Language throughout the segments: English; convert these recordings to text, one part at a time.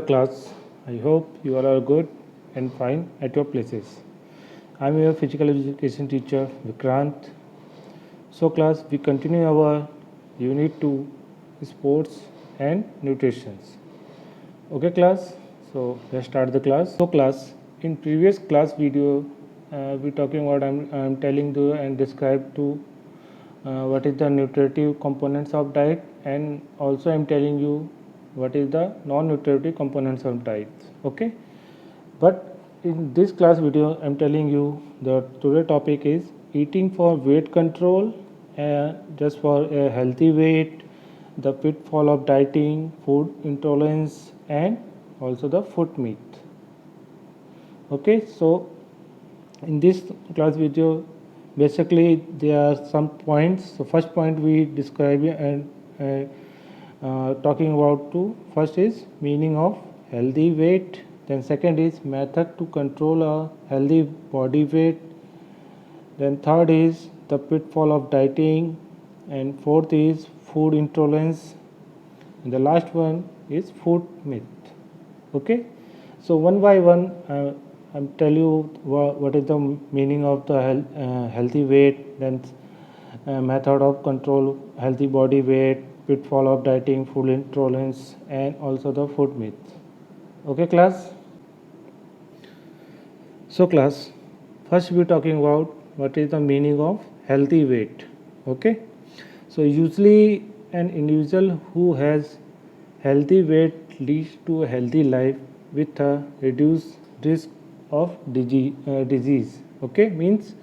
Hello class, I hope you all are good and fine at your places. I am your physical education teacher Vikrant. So class, we continue our unit 2 sports and nutrition. Okay class, so let's start the class. So class, in previous class video we talking about I'm telling you and describe to what is the nutritive components of diet, and also I'm telling you what is the non-nutritive components of diet. Okay, but in this class video I'm telling you the today topic is eating for weight control, just for a healthy weight, the pitfall of dieting, food intolerance, and also the food myth. Okay, so in this class video basically there are some points. So first point we describe and talking about two. First is meaning of healthy weight, then second is method to control a healthy body weight, then third is the pitfall of dieting, and fourth is food intolerance, and the last one is food myth. Okay, so one by one I'll tell you what is the meaning of the healthy weight, then method of control healthy body weight, pitfall of dieting, food intolerance, and also the food myth. Okay class, so class, first we're talking about what is the meaning of healthy weight. Okay, so usually an individual who has healthy weight leads to a healthy life with a reduced risk of disease. Okay, means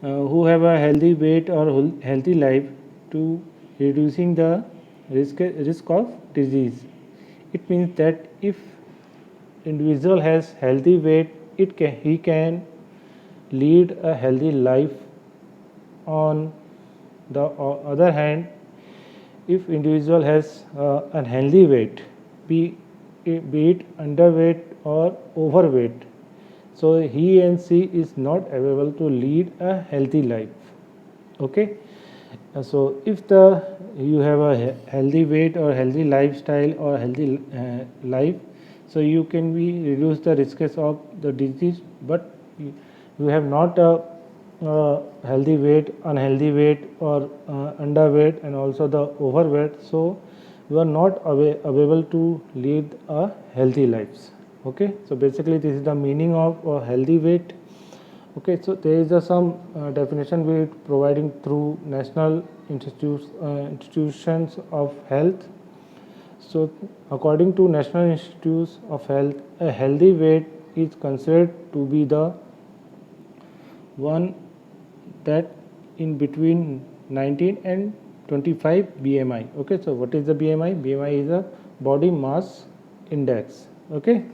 who have a healthy weight or healthy life to reducing the risk of disease. It means that if individual has healthy weight, he can lead a healthy life. On the other hand, if individual has unhealthy weight, be it underweight or overweight, so he and she is not able to lead a healthy life. Okay, so if you have a healthy weight or healthy lifestyle or healthy life, so you can be reduce the risks of the disease, but you have not a healthy weight, unhealthy weight, or underweight, and also the overweight, so you are not able to lead a healthy lives. Okay, so basically this is the meaning of healthy weight. Okay, so there is some definition we providing through National Institutions of Health. So according to National Institutes of Health, a healthy weight is considered to be the one that in between 19 and 25 BMI. Okay, so what is the BMI? BMI is a body mass index. Okay,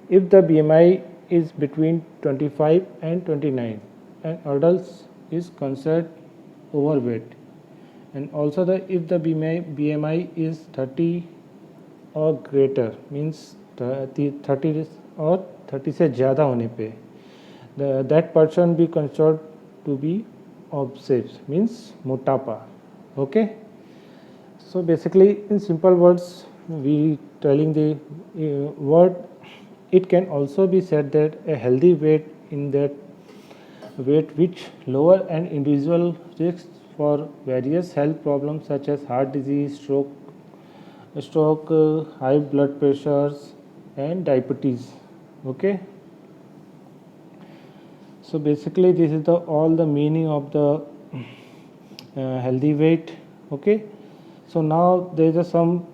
if the BMI is between 25 and 29, and adults is considered overweight, and also if the BMI is 30 or greater, means 30 और 30 से ज़्यादा होने पे that person be considered to be obese, means motapa. Okay, so basically in simple words we telling the word. It can also be said that a healthy weight in that weight which lower an individual risks for various health problems such as heart disease, stroke, high blood pressures, and diabetes. Okay, so basically this is all the meaning of the healthy weight. Okay, so now there is some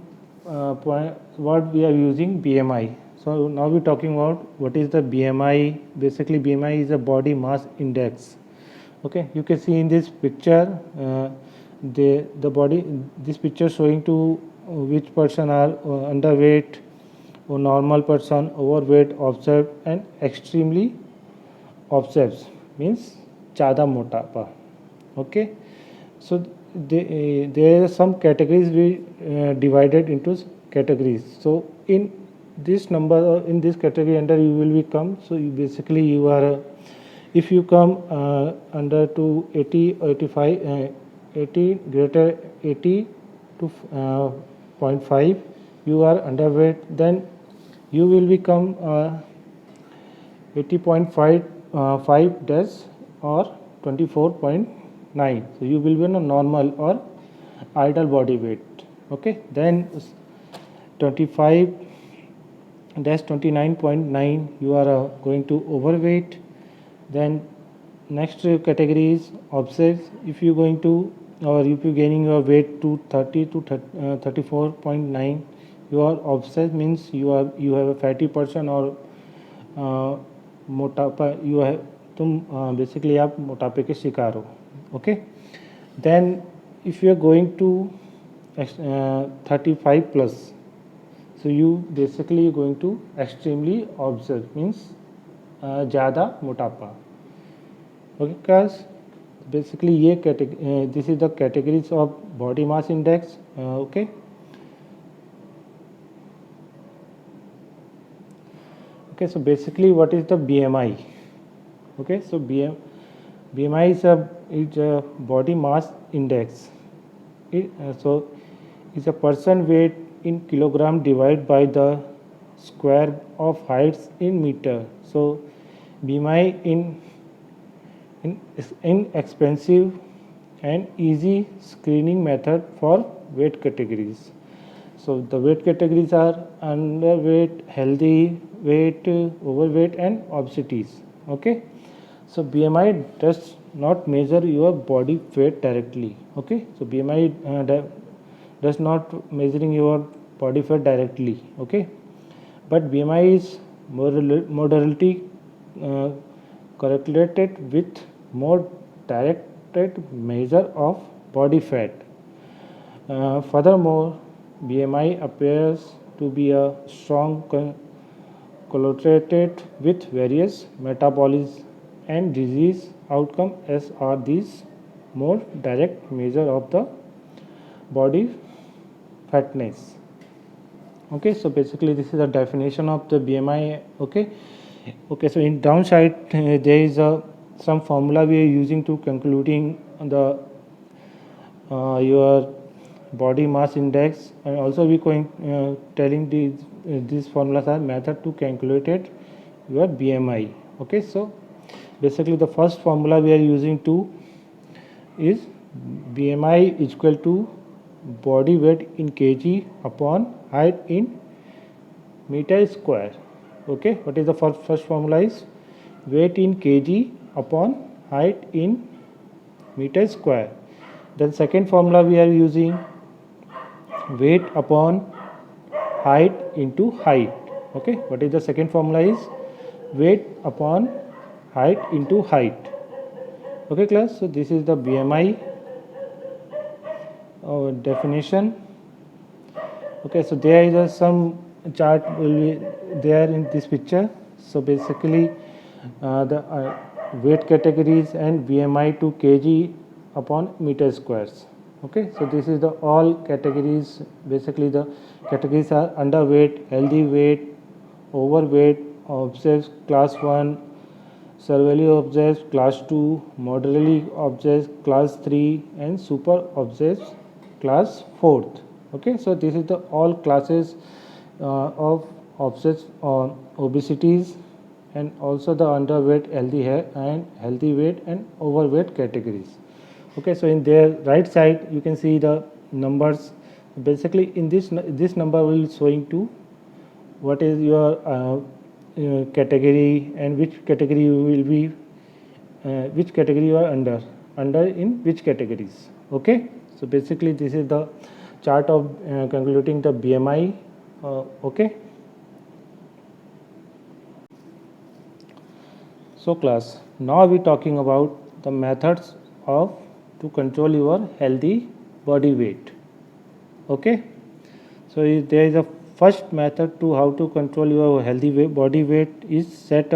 point what we are using BMI. So now we're talking about what is the BMI. Basically BMI is a body mass index. Okay, you can see in this picture the body, this picture showing to which person are underweight or normal person, overweight, observed, and extremely observed, means ज़्यादा मोटापा. Okay, so there are some categories we divided into categories. So in this number, in this category under you will become, so you are if you come under to 80 or 85, 80 greater 80 to 0.5, you are underweight. Then you will become 80.5 dash or 24.9. So you will be on a normal or ideal body weight. Okay, then 25 dash 29.9 you are going to overweight. Then next category is obsessed. If you going to or if you gaining your weight to 30 to 34.9, you are obsessed, means you have a fatty person or मोटापा you have तुम basically आप मोटापे के शिकार हो. Okay, then if you are going to 35 plus, so you basically going to extremely obsessed, means ज़्यादा मोटापा. Okay guys, basically ये this is the categories of body mass index. Okay, so basically what is the BMI? Okay, so BMI is a body mass index. So is a person weight in kilogram divided by the square of heights in meter. So BMI in inexpensive and easy screening method for weight categories. So the weight categories are underweight, healthy weight, overweight and obesity. Okay, so BMI does not measure your body weight directly. Okay, so BMI does not measuring your body fat directly. Okay, but BMI is moderately correlated with more directed measure of body fat. Furthermore, BMI appears to be a strong correlated with various metabolism and disease outcome, as are these more direct measure of the body fatness. Okay, so basically this is the definition of the BMI. Okay, so in downside there is some formula we are using to concluding the your body mass index, and also we going telling these formulas are method to calculate your BMI. Okay, so basically the first formula we are using to is BMI is equal to body weight in kg upon height in meter square. Okay, what is the first formula is weight in kg upon height in meter square. Then second formula we are using weight upon height into height. Okay, what is the second formula is weight upon height into height. Okay class, so this is the BMI definition. Okay, so there is some chart will be there in this picture. So basically the weight categories and BMI to kg upon meter squares. Okay, so this is the all categories. Basically the categories are underweight, healthy weight, overweight, obsessed class 1, severely obsessed class 2, moderately obsessed class 3 and super obsessed class 4th. Okay, so this is the all classes of obsessed obesities, and also the underweight, healthy hair and healthy weight and overweight categories. Okay, so in their right side you can see the numbers. Basically in this number will showing to what is your category and which category you will be which category you are under in which categories. Okay, so basically this is the chart of calculating the BMI. Okay, so class, now we talking about the methods of to control your healthy body weight. Okay, so there is a first method to how to control your healthy body weight is set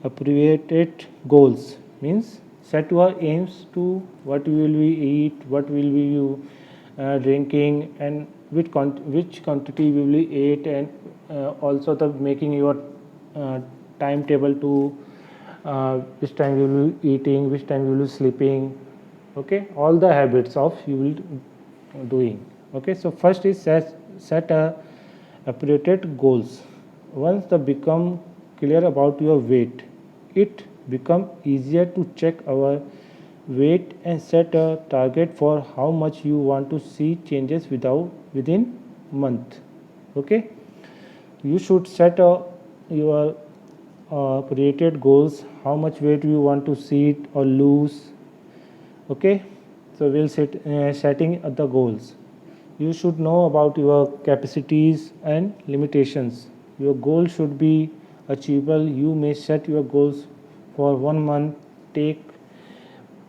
appropriate goals, means set your aims to what you will be eat, what will be you drinking, and which quantity you will eat, and also the making your timetable to which time you will be eating, which time you will be sleeping. Okay, all the habits of you will doing. Okay, so first is set appropriate goals. once the become clear about your weight, it become easier to check our weight and set a target for how much you want to see changes within month. Okay, you should set your created goals, how much weight you want to see or lose. Okay, so we'll setting the goals. You should know about your capacities and limitations. Your goal should be achievable. You may set your goals for 1 month. Take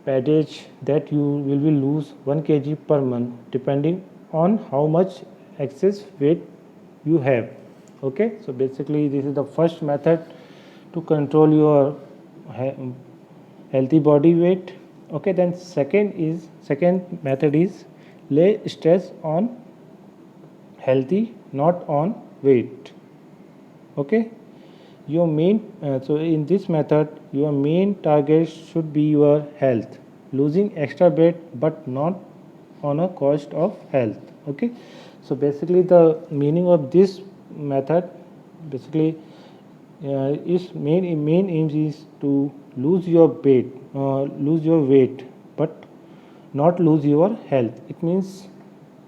package that you will lose 1 kg per month depending on how much excess weight you have. Okay, so basically this is the first method to control your healthy body weight. Okay, then second method is lay stress on healthy, not on weight. Okay, your main so in this method your main target should be your health, losing extra weight but not on a cost of health. Okay, so basically the meaning of this method basically is main aim is to lose your weight but not lose your health. It means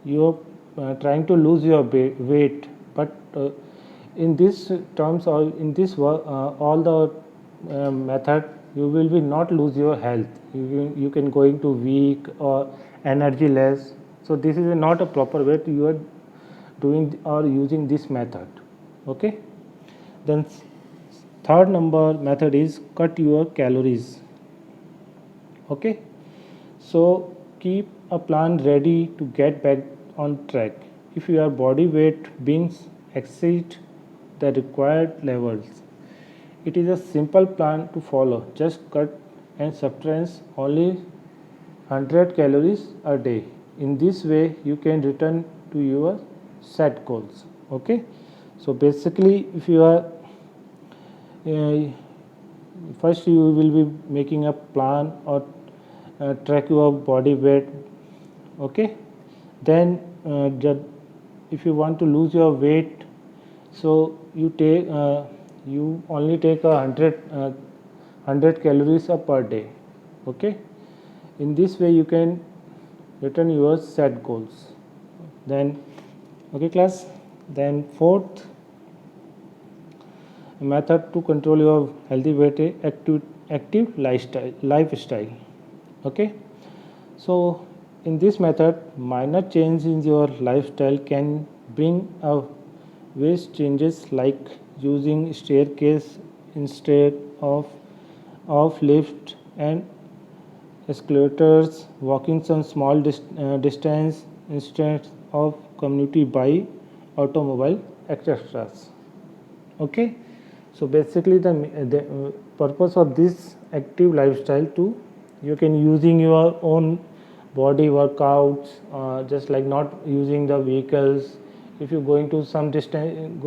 you're trying to lose your weight, but in this terms or in this all the method you will be not lose your health. You can going to weak or energy less. So this is not a proper way to you are doing or using this method. Okay, then third number method is cut your calories. Okay, so keep a plan ready to get back on track if your body weight beings exceed the required levels. It is a simple plan to follow. Just cut and subtract only 100 calories a day. In this way you can return to your set goals. Okay, so basically if you are first you will be making a plan or track your body weight. Okay, then if you want to lose your weight, so you only take 100 calories per day. Okay, in this way you can return your set goals. Then okay class, then fourth method to control your healthy weight is active lifestyle. Okay, so in this method minor change in your lifestyle can bring a waste changes like using staircase instead of lift and escalators, walking some small distance instead of community by automobile, etc. Okay, so basically the purpose of this active lifestyle to you can using your own body workouts, just like not using the vehicles. If you're going to some distance,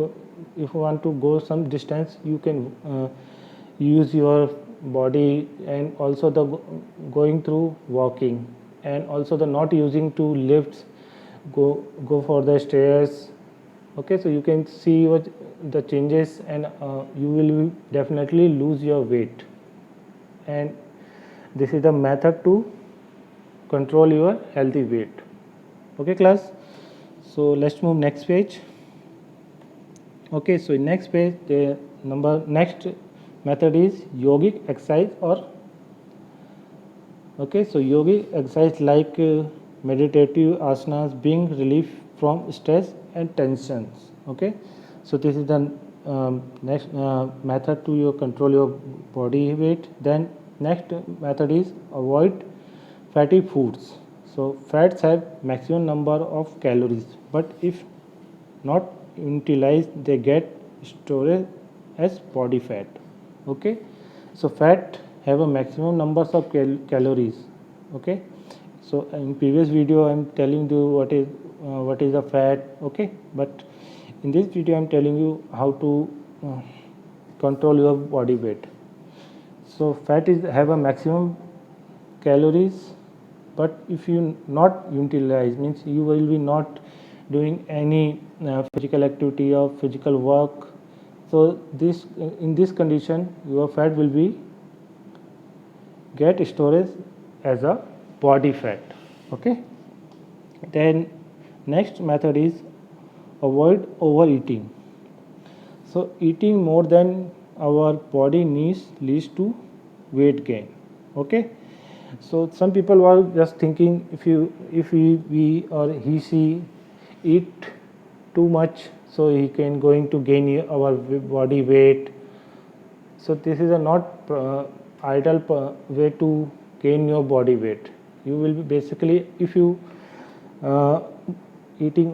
if you want to go some distance, you can use your body, and also the going through walking, and also the not using to lifts, go for the stairs. Okay, so you can see what the changes, and you will definitely lose your weight, and this is the method to control your healthy weight. Okay class, so let's move next page. Okay, so in next page the next method is yogic exercise or okay, so yogic exercise like meditative asanas bring relief from stress and tensions. Okay, so this is the next method to your control your body weight. Then next method is avoid fatty foods. So fats have maximum number of calories, but if not utilized they get stored as body fat. Okay, so fat have a maximum numbers of calories. Okay, so in previous video I am telling you what is the fat. Okay, but in this video I am telling you how to control your body weight. So fat is have a maximum calories, but if you not utilize, means you will be not doing any physical activity or physical work, So this in this condition your fat will be get storage as a body fat. Okay. Then next method is avoid overeating. So eating more than our body needs leads to weight gain. Okay. So some people were just thinking if we or he eat too much, so he can going to gain our body weight. So this is a not ideal way to gain your body weight. You will be basically if you uh, eating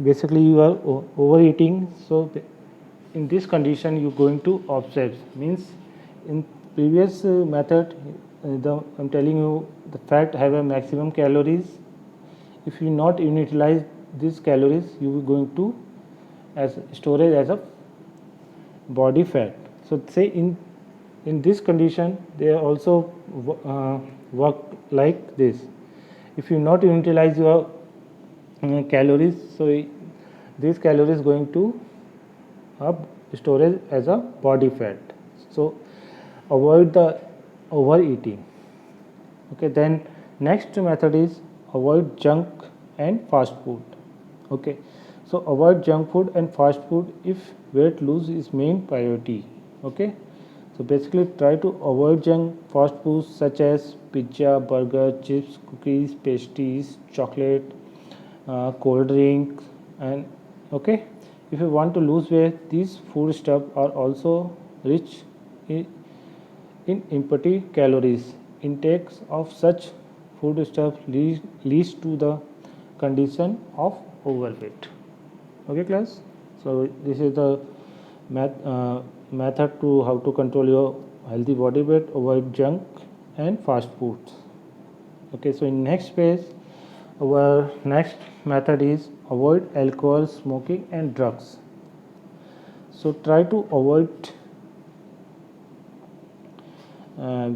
basically you are overeating. So in this condition you going to obsess means in previous method I'm telling you the fat have a maximum calories. If you not utilize these calories you are going to as storage as a body fat. So say in this condition they also work like this. If you not utilize your calories, so these calories going to storage as a body fat. So avoid the overeating. Okay, then next method is avoid junk and fast food. Okay, so avoid junk food and fast food if weight loss is main priority. Okay, so basically try to avoid junk fast foods such as pizza, burger, chips, cookies, pastries, chocolate, cold drinks, and okay. If you want to lose weight, these food stuff are also rich in, empty calories. Intakes of such food stuff leads to the condition of overweight. Okay, class. So this is the method to how to control your healthy body weight, avoid junk and fast foods. Okay, so in next phase, our next method is avoid alcohol, smoking and drugs. So try to avoid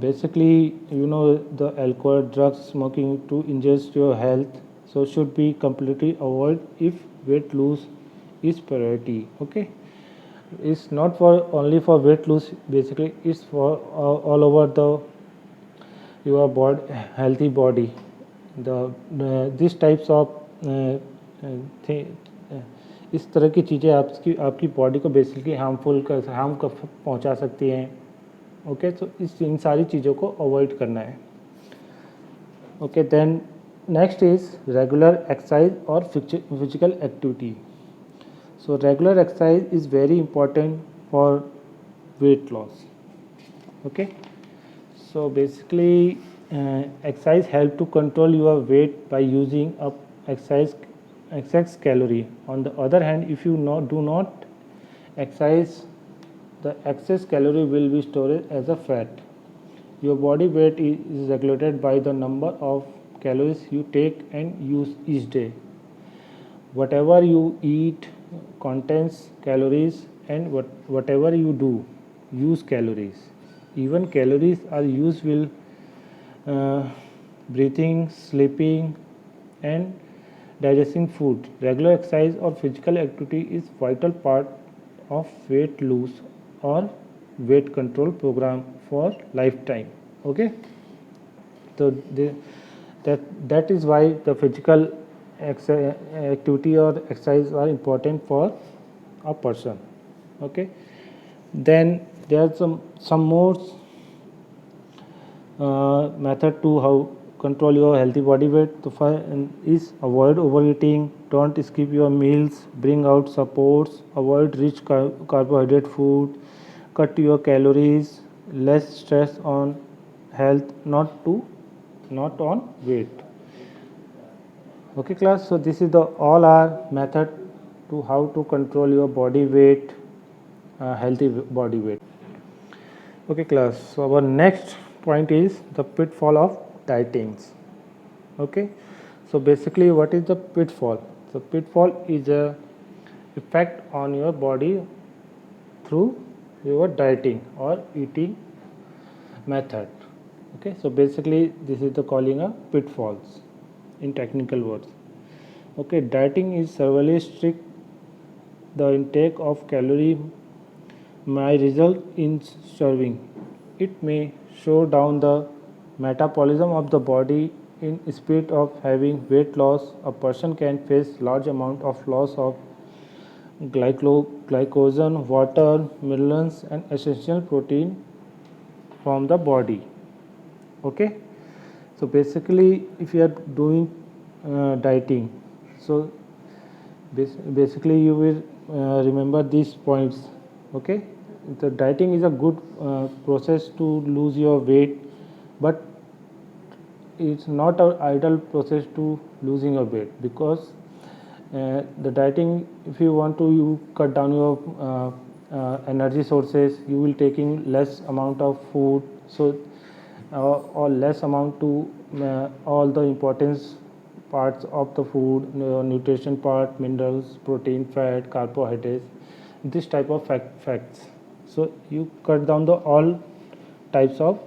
basically the alcohol, drugs, smoking to injures your health. So should be completely avoid if weight loss is priority. Okay, it's not for only for weight loss, basically it's for all over the your body healthy body. These types of इस तरह की चीज़ें आपकी body को basically harm पहुंचा सकती हैं. Okay, तो इन सारी चीज़ों को अवॉइड करना है. Okay, then next is regular exercise और physical activity. So regular exercise is very important for weight loss. Okay, so basically exercise help to control your weight by using up excess calorie. On the other hand, if you do not exercise, the excess calorie will be stored as a fat. Your body weight is regulated by the number of calories you take and use each day. Whatever you eat contains calories, and whatever you do use calories. Even calories are used while breathing, sleeping and digesting food. Regular exercise or physical activity is vital part of weight loss or weight control program for lifetime. Okay, so that is why the physical activity or exercise are important for a person. Okay, then there are some more method to how control your healthy body weight. So is avoid overeating, don't skip your meals, bring out supports, avoid rich carbohydrate food, cut your calories, less stress on health, not on weight. Okay, class, so this is the all our method to how to control your body weight, healthy body weight. Okay, class, so our next point is the pitfall of dieting. Okay, so basically what is the pitfall? So pitfall is a effect on your body through your dieting or eating method. Okay, so basically this is the calling a pitfalls in technical words. Okay, dieting is severely strict the intake of calorie may result in starving. It may slow down the metabolism of the body. In spite of having weight loss, a person can face large amount of loss of glycogen, water, minerals, and essential protein from the body. Okay, so basically, if you are doing dieting, so basically you will remember these points. Okay, the dieting is a good process to lose your weight, but it's not an ideal process to losing a weight, because the dieting, if you want to you cut down your energy sources, you will taking less amount of food, so or less amount to all the importance parts of the food, nutrition part, minerals, protein, fat, carbohydrates, this type of facts. So you cut down the all types of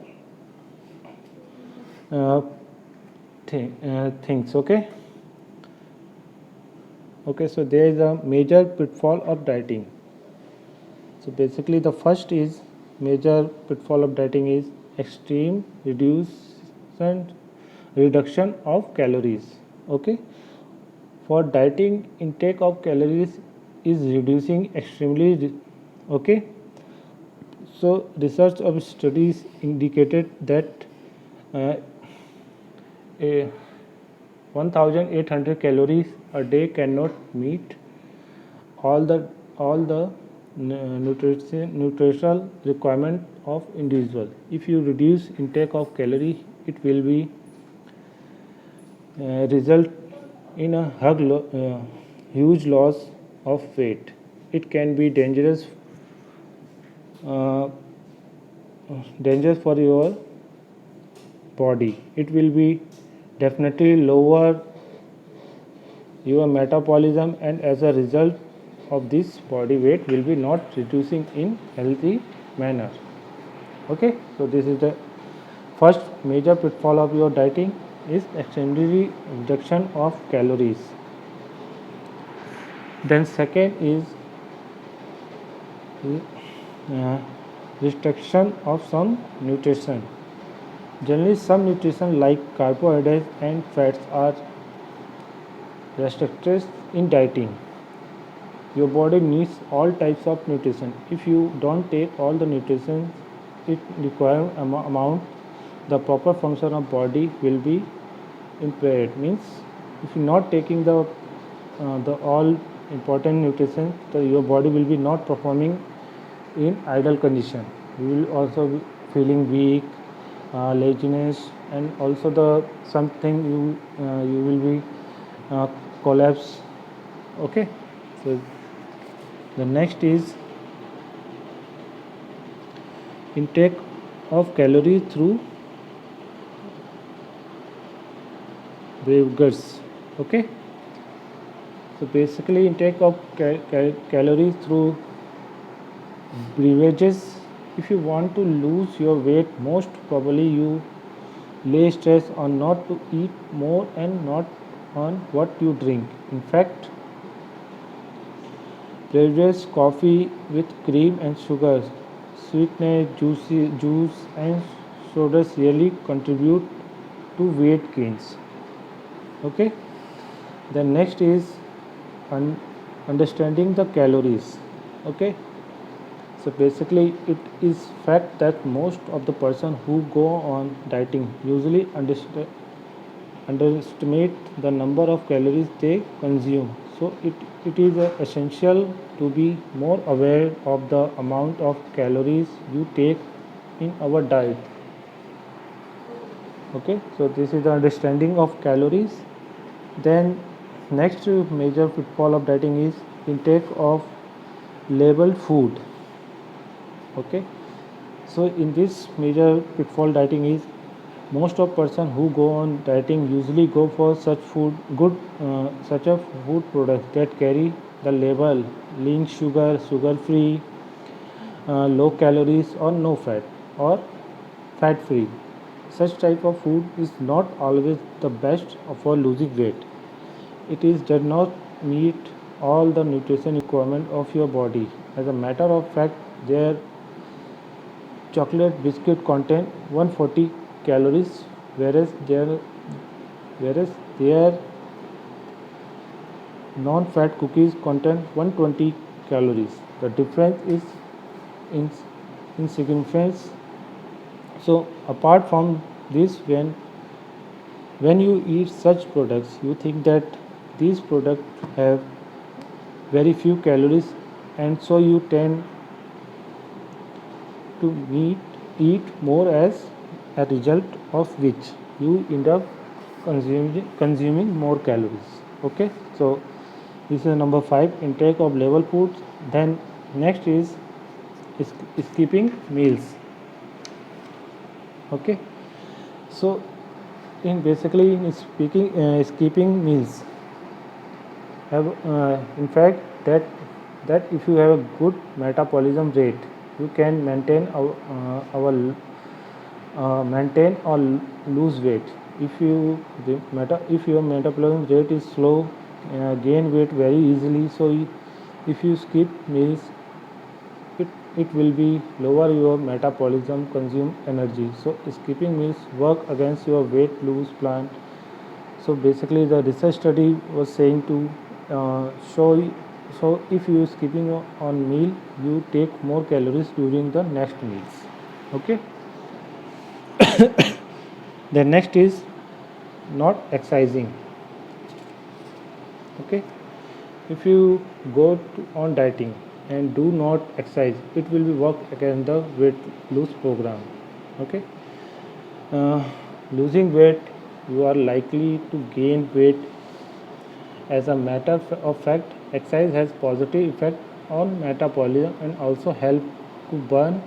uh, things. Okay, so there is a major pitfall of dieting. So basically the first is major pitfall of dieting is extreme reduction of calories. Okay, for dieting, intake of calories is reducing extremely. Okay, so research of studies indicated that uh, a 1800 calories a day cannot meet all the nutritional requirement of individual. If you reduce intake of calorie, it will be result in a huge loss of weight. It can be uh, dangerous for your body. It will be definitely lower your metabolism, and as a result of this, body weight will be not reducing in healthy manner. Okay, so this is the first major pitfall of your dieting is extremely reduction of calories. Then second is uh, restriction of some nutrition. Generally, some nutrition like carbohydrates and fats are restricted in dieting. Your body needs all types of nutrition. If you don't take all the nutrition it requires amount, the proper function of body will be impaired. Means if you're not taking the all important nutrition, your body will be not performing in ideal condition. You will also be feeling weak, laziness, and also the something you will be uh, collapse. Okay, so the next is intake of calories through beverages. Okay, so basically intake of calories through beverages. If you want to lose your weight, most probably you lay stress on not to eat more and not on what you drink. In fact, beverages, coffee with cream and sugar, sweetened juice and sodas really contribute to weight gains. Okay, the next is understanding the calories. Okay, so basically it is fact that most of the person who go on dieting usually underestimate the number of calories they consume. So it is essential to be more aware of the amount of calories you take in our diet. Okay, so this is the understanding of calories. Then next major pitfall of dieting is intake of labeled food. Okay, so in this major pitfall dieting is most of person who go on dieting usually go for such a food products that carry the label lean sugar, sugar free, low calories or no fat or fat free. Such type of food is not always the best for losing weight. It is does not meet all the nutrition requirement of your body. As a matter of fact, their chocolate biscuit contain 140 calories, whereas their non-fat cookies contain 120 calories. The difference is in insignificant. So apart from this, when you eat such products, you think that these products have very few calories, and so you tend to eat more, as a result of which you end up consuming more calories. Okay, so this is number 5, intake of level foods. Then next is skipping meals. Okay, so in speaking skipping meals have in fact that if you have a good metabolism rate, you can maintain or lose weight. If your metabolism rate is slow, gain weight very easily. So if you skip meals, it will be lower your metabolism, consume energy. So skipping meals work against your weight loss plan. So basically the research study was saying to show, so if you skipping on meal, you take more calories during the next meals. Okay, the next is not exercising. Okay, if you go on dieting and do not exercise, it will be work against the weight loss program. Okay, losing weight, you are likely to gain weight. As a matter of fact, exercise has positive effect on metabolism and also help to burn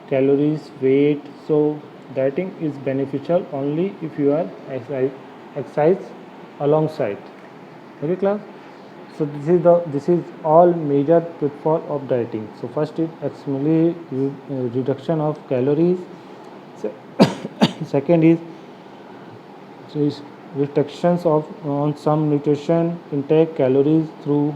calories, weight. So dieting is beneficial only if you are exercise alongside. Okay, class. So this is all major pitfall of dieting. So first is extremely reduction of calories. Second is restrictions of on some nutrition intake, calories through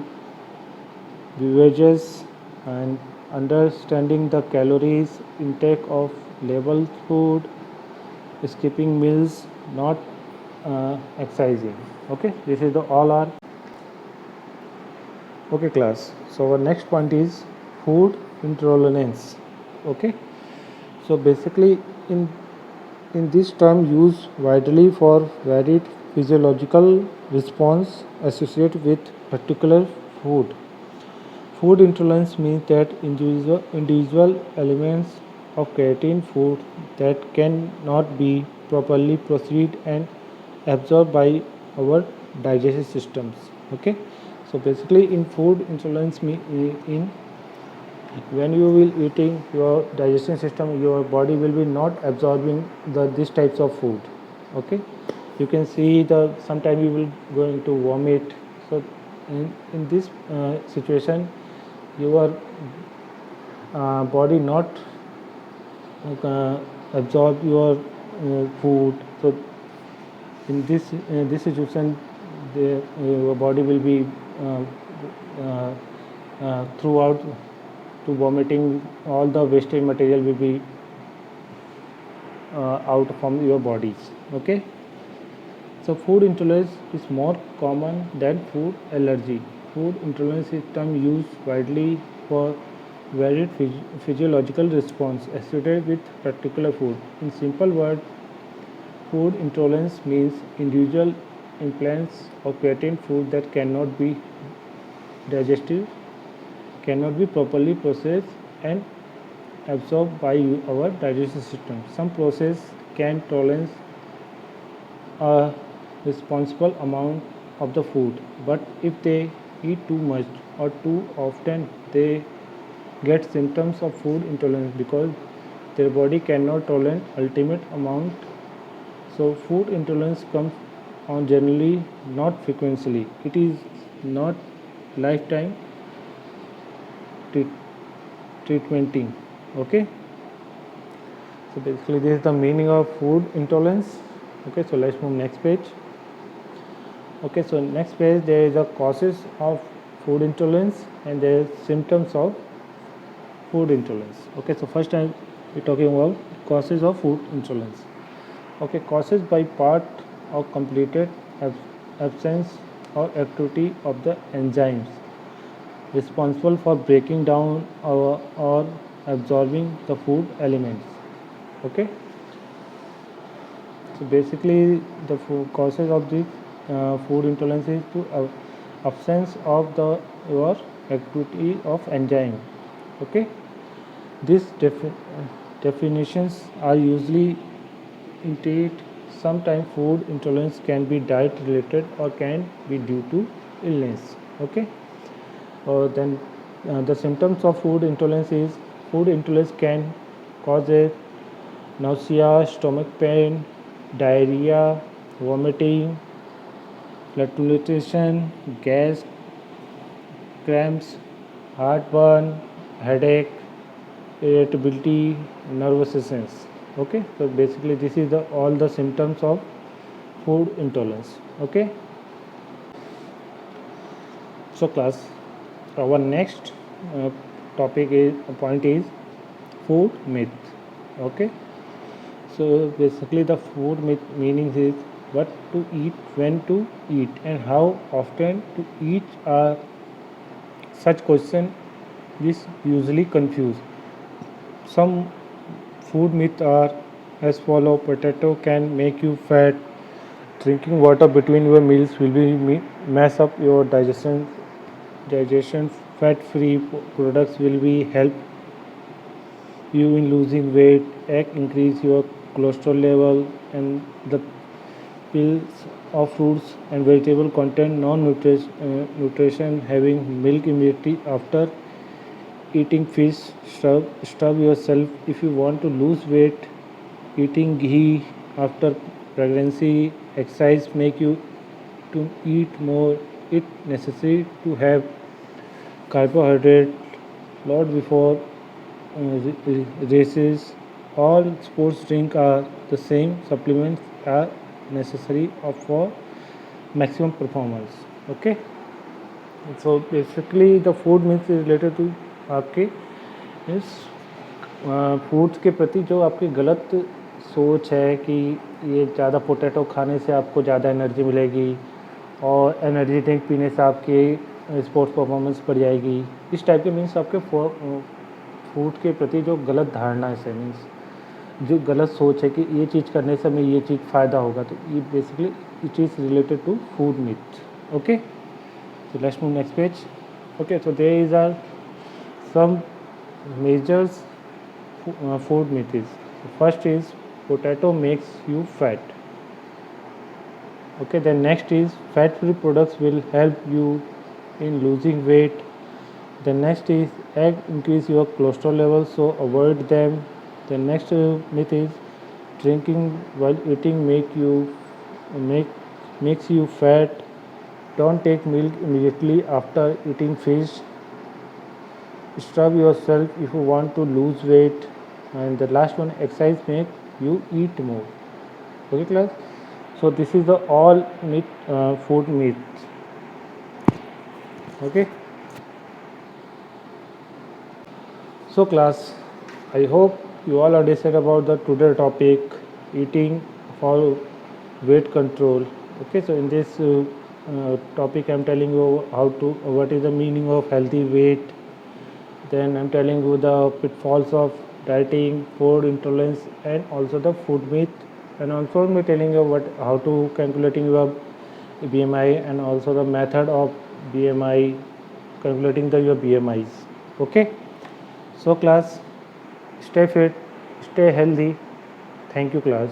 beverages, and understanding the calories intake of labeled food, skipping meals, not exercising. Okay, this is the all are. Okay, class. So our next point is food intolerance. Okay, so basically in this term used widely for varied physiological response associated with particular food. Food intolerance means that individual elements of creatine food that cannot be properly processed and absorbed by our digestive systems. Okay, so basically in food intolerance in when you will eating, your digestion system, your body will be not absorbing these types of food. Okay, you can see the sometime you will going to vomit. So in this situation, your body not absorb your food. So in this situation, your body will be uh, throughout to vomiting, all the wasted material will be out from your bodies. Okay, so food intolerance is more common than food allergy. Food intolerance is term used widely for varied physiological response associated with particular food. In simple words, food intolerance means individual implants of certain food that cannot be digested, cannot be properly processed and absorbed by our digestive system. Some process can tolerate a responsible amount of the food, but if they eat too much or too often, they get symptoms of food intolerance because their body cannot tolerate ultimate amount. So food intolerance comes on generally, not frequently. It is not lifetime treatmenting. Okay, so basically this is the meaning of food intolerance. Okay, so let's move next page. Okay, so next page there is the causes of food intolerance and there is symptoms of food intolerance. Okay, so first time we're talking about causes of food intolerance. Okay, causes by part or completed absence or activity of the enzymes responsible for breaking down or absorbing the food elements. Okay, so basically the causes of this food intolerance is to absence of the or activity of enzyme. Okay, these definitions are usually indeed. Sometimes food intolerance can be diet related or can be due to illness. Okay, then the symptoms of food intolerance is food intolerance can cause a nausea, stomach pain, diarrhea, vomiting, flatulation, gas, cramps, heartburn, headache, irritability, nervousness. Okay, so basically this is the all the symptoms of food intolerance. Okay, so class, our next uh, topic is point is food myth. Okay, so basically the food myth meaning is what to eat, when to eat, and how often to eat are such question is usually confused. Some food myths are as follow: potato can make you fat. Drinking water between your meals will be mess up your digestion. Digestion fat-free products will be help you in losing weight. Egg increase your cholesterol level, and the pills of fruits and vegetable contain nutrition. Having milk immediately after eating fish. Starve yourself if you want to lose weight. Eating ghee after pregnancy. Exercise make you to eat more. It necessary to have carbohydrate lot before races. All sports drink are the same. Supplements are necessary for maximum performance. Okay, so basically the food means is related to आपके इस foods के प्रति जो आपकी गलत सोच है कि ये ज़्यादा पोटैटो खाने से आपको ज़्यादा एनर्जी मिलेगी और एनर्जी ड्रिंक पीने से आपकी स्पोर्ट्स परफॉर्मेंस बढ़ जाएगी, इस टाइप के मीन्स आपके फूड के प्रति जो गलत धारणा है मीन्स जो गलत सोच है कि ये चीज़ करने से हमें ये चीज़ फ़ायदा होगा, तो ये basically it is related to food myth. Okay, so let's move next page. Okay, so there is some major food myths. First is potato makes you fat. Okay, then next is fat-free products will help you in losing weight. The next is egg increase your cholesterol level, so avoid them. The next myth is drinking while eating makes you fat. Don't take milk immediately after eating fish. Starve yourself if you want to lose weight. And the last one, exercise make you eat more. Okay, class. So this is the all food myths. Okay. So class, I hope you all understand about the today topic, eating for weight control. Okay, so in this topic, I'm telling you what is the meaning of healthy weight. Then I'm telling you the pitfalls of dieting, food intolerance, and also the food myth. And also I'm telling you how to calculating your BMI and also the method of BMI, calculating your BMIs. Okay. So class, stay fit, stay healthy. Thank you class.